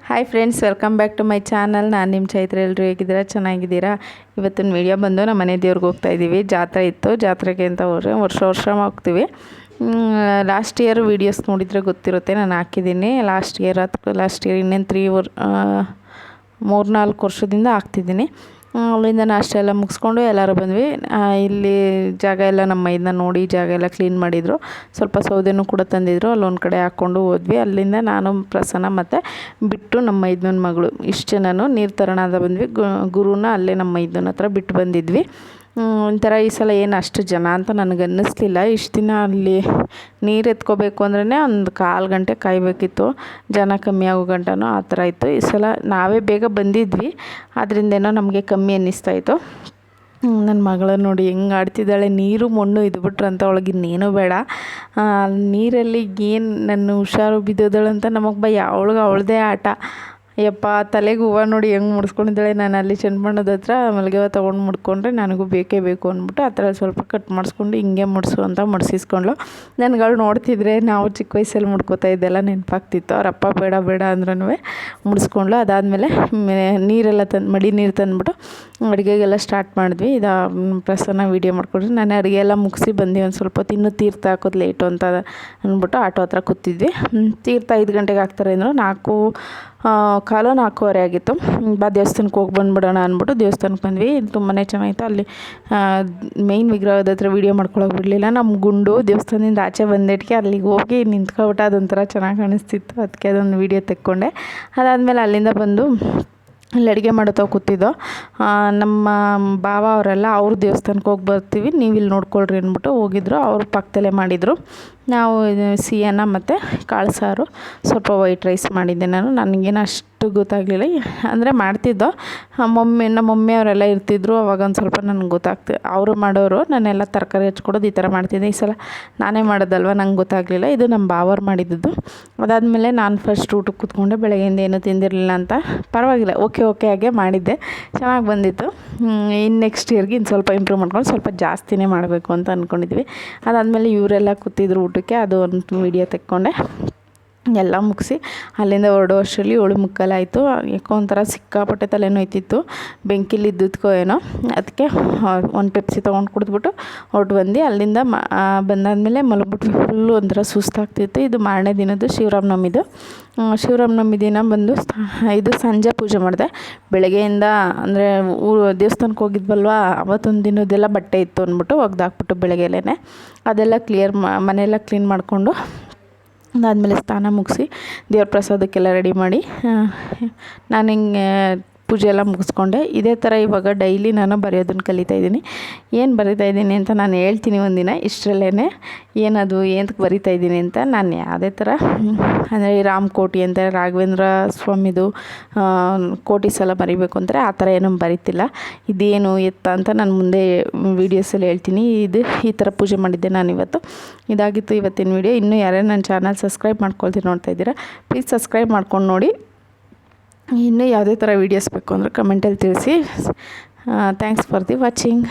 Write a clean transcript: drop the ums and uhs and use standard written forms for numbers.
Hi friends, welcome back to my channel. ನಾನು ನಿಮ್ಮ ಚೈತ್ರ. ಎಲ್ಲರೂ ಹೇಗಿದ್ದೀರಾ? ಚೆನ್ನಾಗಿದ್ದೀರಾ? ಇವತ್ತಿನ ವೀಡಿಯೋ ಬಂದು ನಮ್ಮ ಮನೆ ದೇವ್ರಿಗೆ ಹೋಗ್ತಾಯಿದ್ದೀವಿ. ಜಾತ್ರೆ ಇತ್ತು, ಜಾತ್ರೆಗೆ ಅಂತ ಹೋದರೆ ವರ್ಷ ಹೋಗ್ತೀವಿ. ಲಾಸ್ಟ್ ಇಯರ್ ವೀಡಿಯೋಸ್ ನೋಡಿದರೆ ಗೊತ್ತಿರುತ್ತೆ, ನಾನು ಹಾಕಿದ್ದೀನಿ. ಲಾಸ್ಟ್ ಇಯರ್ ಇನ್ನೇನು 3-4 ವರ್ಷದಿಂದ ಹಾಕ್ತಿದ್ದೀನಿ. ಅಲ್ಲಿಂದ ನಾಷ್ಟ ಎಲ್ಲ ಮುಗಿಸ್ಕೊಂಡು ಎಲ್ಲರೂ ಬಂದ್ವಿ. ಇಲ್ಲಿ ಜಾಗ ಎಲ್ಲ ನಮ್ಮ ಇದನ್ನ ನೋಡಿ ಜಾಗ ಎಲ್ಲ ಕ್ಲೀನ್ ಮಾಡಿದರು. ಸ್ವಲ್ಪ ಸೌದೆನೂ ಕೂಡ ತಂದಿದ್ರು. ಅಲ್ಲೊಂದು ಕಡೆ ಹಾಕ್ಕೊಂಡು ಹೋದ್ವಿ. ಅಲ್ಲಿಂದ ನಾನು, ಪ್ರಸನ್ನ ಮತ್ತು ಬಿಟ್ಟು ನಮ್ಮ ಇದನ್ನ ಮಗಳು ಇಷ್ಟು ಜನನು ನೀರು ತರೋಣ ಅಂತ ಬಂದ್ವಿ. ಗುರುನ ಅಲ್ಲೇ ನಮ್ಮ ಇದನ್ನ ಹತ್ರ ಬಿಟ್ಟು ಬಂದಿದ್ವಿ. ಒಂಥರ ಈ ಸಲ ಏನು ಅಷ್ಟು ಜನ ಅಂತ ನನಗೆ ಅನ್ನಿಸ್ಲಿಲ್ಲ. ಇಷ್ಟು ದಿನ ಅಲ್ಲಿ ನೀರು ಎತ್ಕೋಬೇಕು ಅಂದ್ರೇ ಒಂದು 1/4 ಗಂಟೆ ಕಾಯಬೇಕಿತ್ತು, ಜನ ಕಮ್ಮಿ ಆಗೋ ಗಂಟನೂ ಆ ಥರ ಇತ್ತು. ಈ ಸಲ ನಾವೇ ಬೇಗ ಬಂದಿದ್ವಿ, ಅದರಿಂದೇನೋ ನಮಗೆ ಕಮ್ಮಿ ಅನ್ನಿಸ್ತಾಯಿತ್ತು. ನನ್ನ ಮಗಳನ್ನ ನೋಡಿ ಹೆಂಗೆ ಆಡ್ತಿದ್ದಾಳೆ. ನೀರು ಮಣ್ಣು ಇದ್ಬಿಟ್ರಂತ ಒಳಗೆ ಇನ್ನೇನು ಬೇಡ. ನೀರಲ್ಲಿ ಏನು ನನ್ನ ಹುಷಾರು ಬಿದ್ದೋದಳಂತ ನಮಗೆ ಭಯ. ಅವಳದೇ ಆಟ. ಯಪ್ಪ, ತಲೆಗೆ ಹೂವು ನೋಡಿ ಹೆಂಗೆ ಮುಡಿಸ್ಕೊಂಡಿದ್ದಾಳೆ. ನಾನು ಅಲ್ಲಿ ಚನ್ನಬಣ್ಣದ ಹತ್ರ ಮಲ್ಲಿಗೆ ಹೂವು ತೊಗೊಂಡು ಮುಡ್ಕೊಂಡ್ರೆ ನನಗೂ ಬೇಕೇ ಬೇಕು ಅಂದ್ಬಿಟ್ಟು ಆ ಥರ ಸ್ವಲ್ಪ ಕಟ್ ಮಾಡಿಸ್ಕೊಂಡು ಹಿಂಗೆ ಮುಡಿಸು ಅಂತ ಮುಡಿಸಿಸ್ಕೊಂಡ್ಳು. ನನಗಳು ನೋಡ್ತಿದ್ರೆ ನಾವು ಚಿಕ್ಕ ವಯಸ್ಸಲ್ಲಿ ಮುಡ್ಕೋತಾ ಇದ್ದೆಲ್ಲ ನೆನಪಾಗ್ತಿತ್ತು. ಅವ್ರ ಅಪ್ಪ ಬೇಡ ಅಂದ್ರೂ ಮುಡಿಸ್ಕೊಂಡ್ಳು. ಅದಾದಮೇಲೆ ನೀರೆಲ್ಲ ಮಡಿ ನೀರು ತಂದುಬಿಟ್ಟು ಅಡುಗೆಗೆಲ್ಲ ಸ್ಟಾರ್ಟ್ ಮಾಡಿದ್ವಿ. ಪ್ರಸನ್ನ ವೀಡಿಯೋ ಮಾಡ್ಕೊಂಡ್ರೆ ನಾನು ಅಡುಗೆ ಎಲ್ಲ ಮುಗಿಸಿ ಬಂದು ಒಂದು ಸ್ವಲ್ಪ ಹೊತ್ತು ಇನ್ನೂ ತೀರ್ಥ ಹಾಕೋದು ಲೇಟು ಅಂತ ಅಂದ್ಬಿಟ್ಟು ಆಟೋ ಹತ್ರ ಕೂತಿದ್ವಿ. ತೀರ್ಥ 5 ಗಂಟೆಗೆ ಹಾಕ್ತಾರೆ ಅಂದರು. 4:15 ಆಗಿತ್ತು. ದೇವಸ್ಥಾನಕ್ಕೆ ಹೋಗಿ ಬಂದುಬಿಡೋಣ ಅಂದ್ಬಿಟ್ಟು ದೇವಸ್ಥಾನಕ್ಕೆ ಬಂದ್ವಿ. ತುಂಬಾ ಚೆನ್ನಾಗಿತ್ತು. ಅಲ್ಲಿ ಮೇಯ್ನ್ ವಿಗ್ರಹದ ಹತ್ರ ವೀಡಿಯೋ ಮಾಡ್ಕೊಳಕ್ಕೆ ಬಿಡಲಿಲ್ಲ. ನಮ್ಮ ಗುಂಡು ದೇವಸ್ಥಾನದಿಂದ ಆಚೆ ಬಂದಿಟ್ಟಿಗೆ ಅಲ್ಲಿಗೆ ಹೋಗಿ ನಿಂತ್ಕೊಬಿಟ್ಟು ಅದೊಂಥರ ಚೆನ್ನಾಗಿ ಕಾಣಿಸ್ತಿತ್ತು. ಅದಕ್ಕೆ ಅದೊಂದು ವೀಡಿಯೋ ತೆಕ್ಕೊಂಡೆ. ಅದಾದಮೇಲೆ ಅಲ್ಲಿಂದ ಬಂದು ಅಲ್ಲಿ ಅಡುಗೆ ಮಾಡೋತಾವ ಕೂತಿದ್ದೋ. ನಮ್ಮ ಭಾವ ಅವರೆಲ್ಲ ಅವ್ರ ದೇವಸ್ಥಾನಕ್ಕೆ ಹೋಗಿ ಬರ್ತೀವಿ, ನೀವು ಇಲ್ಲಿ ನೋಡ್ಕೊಳ್ರಿ ಅಂದ್ಬಿಟ್ಟು ಹೋಗಿದ್ರು. ಅವರು ಪಕ್ಕದಲ್ಲೇ ಮಾಡಿದರು. ನಾವು ಸಿಹಿಯನ್ನ ಮತ್ತು ಕಾಳು ಸಾರು, ಸ್ವಲ್ಪ ವೈಟ್ ರೈಸ್ ಮಾಡಿದ್ದೆ. ನನಗೇನು ಅಷ್ಟು ಗೊತ್ತಾಗಲಿಲ್ಲ, ಅಂದರೆ ಮಾಡ್ತಿದ್ದೋ. ನಮ್ಮ ಮಮ್ಮಿ ಅವರೆಲ್ಲ ಇರ್ತಿದ್ರು. ಅವಾಗ ಒಂದು ಸ್ವಲ್ಪ ನನಗೆ ಗೊತ್ತಾಗ್ತದೆ. ಅವರು ಮಾಡೋರು, ನಾನೆಲ್ಲ ತರಕಾರಿ ಹಚ್ಕೊಡೋದು ಈ ಥರ ಮಾಡ್ತಿದ್ದೆ. ಈ ಸಲ ನಾನೇ ಮಾಡೋದಲ್ವ, ನಂಗೆ ಗೊತ್ತಾಗಲಿಲ್ಲ. ಇದು ನಮ್ಮ ಭಾವರು ಮಾಡಿದ್ದು. ಅದಾದಮೇಲೆ ನಾನು ಫಸ್ಟ್ ಊಟಕ್ಕೆ ಕೂತ್ಕೊಂಡೆ. ಬೆಳಗ್ಗೆಯಿಂದ ಏನೂ ತಿಂದಿರಲಿಲ್ಲ ಅಂತ. ಪರವಾಗಿಲ್ಲ, ಓಕೆ ಹಾಗೆ ಮಾಡಿದ್ದೆ, ಚೆನ್ನಾಗಿ ಬಂದಿತ್ತು. ಇನ್ನು ನೆಕ್ಸ್ಟ್ ಇಯರ್ಗೆ ಇನ್ನು ಸ್ವಲ್ಪ ಇಂಪ್ರೂವ್ ಮಾಡ್ಕೊಂಡು ಸ್ವಲ್ಪ ಜಾಸ್ತಿನೇ ಮಾಡಬೇಕು ಅಂತ ಅಂದ್ಕೊಂಡಿದ್ವಿ. ಅದಾದಮೇಲೆ ಇವರೆಲ್ಲ ಕೂತಿದ್ರು ಊಟಕ್ಕೆ. ಅದು ಒಂದು ವೀಡಿಯೋ ತೆಕ್ಕೊಂಡೆ. ಎಲ್ಲ ಮುಗಿಸಿ ಅಲ್ಲಿಂದ ಹೊರಡೋ ಅಷ್ಟರಲ್ಲಿ 7:45 ಆಯಿತು. ಯಾಕೋ ಒಂಥರ ಸಿಕ್ಕಾಪಟ್ಟೆ ತಲೆನೋಯ್ತಿತ್ತು, ಬೆಂಕಿಲಿ ಇದ್ದದ್ಕೋ ಏನೋ. ಅದಕ್ಕೆ ಒಂದು ಪೆಪ್ಸಿ ತೊಗೊಂಡು ಕುಡಿದ್ಬಿಟ್ಟು ಹೊರಟು ಬಂದು ಅಲ್ಲಿಂದ ಬಂದಾದಮೇಲೆ ಮಲಗ್ಬಿಟ್ವಿ. ಫುಲ್ಲು ಒಂಥರ ಸುಸ್ತಾಗ್ತಿತ್ತು. ಇದು ಮಾರನೇ ದಿನದ್ದು ಶಿವರಾಮನವಮಿ ದಿನ ಬಂದು ಇದು ಸಂಜೆ ಪೂಜೆ ಮಾಡಿದೆ. ಬೆಳಗ್ಗೆಯಿಂದ ಅಂದರೆ ದೇವಸ್ಥಾನಕ್ಕೆ ಹೋಗಿದ್ವಲ್ವ, ಅವತ್ತೊಂದು ದಿನದ್ದೆಲ್ಲ ಬಟ್ಟೆ ಇತ್ತು ಅಂದ್ಬಿಟ್ಟು ಒಗ್ದಾಕ್ಬಿಟ್ಟು ಬೆಳಗ್ಗೆಲೇ ಅದೆಲ್ಲ ಮನೆಯೆಲ್ಲ ಕ್ಲೀನ್ ಮಾಡಿಕೊಂಡು ಅದಾದಮೇಲೆ ಸ್ನಾನ ಮುಗಿಸಿ ದೇವ್ರ ಪ್ರಸಾದಕ್ಕೆಲ್ಲ ರೆಡಿ ಮಾಡಿ ನಾನು ಹಿಂಗೆ ಪೂಜೆ ಎಲ್ಲ ಮುಗಿಸ್ಕೊಂಡೆ. ಇದೇ ಥರ ಇವಾಗ ಡೈಲಿ ನಾನು ಬರೆಯೋದನ್ನು ಕಲಿತಾಯಿದ್ದೀನಿ. ಏನು ಬರಿತಾಯಿದ್ದೀನಿ ಅಂತ ನಾನು ಹೇಳ್ತೀನಿ ಒಂದಿನ. ಇಷ್ಟರಲ್ಲೇ ಏನದು ಏನಕ್ಕೆ ಬರಿತಾಯಿದ್ದೀನಿ ಅಂತ. ನಾನು ಯಾವುದೇ ಥರ ಅಂದರೆ ರಾಮಕೋಟಿ ಅಂತ ರಾಘವೇಂದ್ರ ಸ್ವಾಮಿದು ಕೋಟೀಸ್ ಎಲ್ಲ ಬರಿಬೇಕು ಅಂದರೆ ಆ ಥರ ಏನೂ ಬರಿತಿಲ್ಲ. ಇದೇನು ಎತ್ತ ಅಂತ ನಾನು ಮುಂದೆ ವೀಡಿಯೋಸಲ್ಲಿ ಹೇಳ್ತೀನಿ. ಈ ಥರ ಪೂಜೆ ಮಾಡಿದ್ದೆ ನಾನು ಇವತ್ತು. ಇದಾಗಿತ್ತು ಇವತ್ತಿನ ವೀಡಿಯೋ. ಇನ್ನೂ ಯಾರ್ಯಾರು ನನ್ನ ಚಾನಲ್ ಸಬ್ಸ್ಕ್ರೈಬ್ ಮಾಡ್ಕೊಳ್ತೀನಿ ನೋಡ್ತಾ ಇದ್ದೀರಾ, ಪ್ಲೀಸ್ ಸಬ್ಸ್ಕ್ರೈಬ್ ಮಾಡ್ಕೊಂಡು ನೋಡಿ. ಇನ್ನೂ ಯಾವುದೇ ಥರ ವೀಡಿಯೋಸ್ ಬೇಕು ಅಂದರೆ ಕಮೆಂಟಲ್ಲಿ ತಿಳಿಸಿ. Thanks for the watching.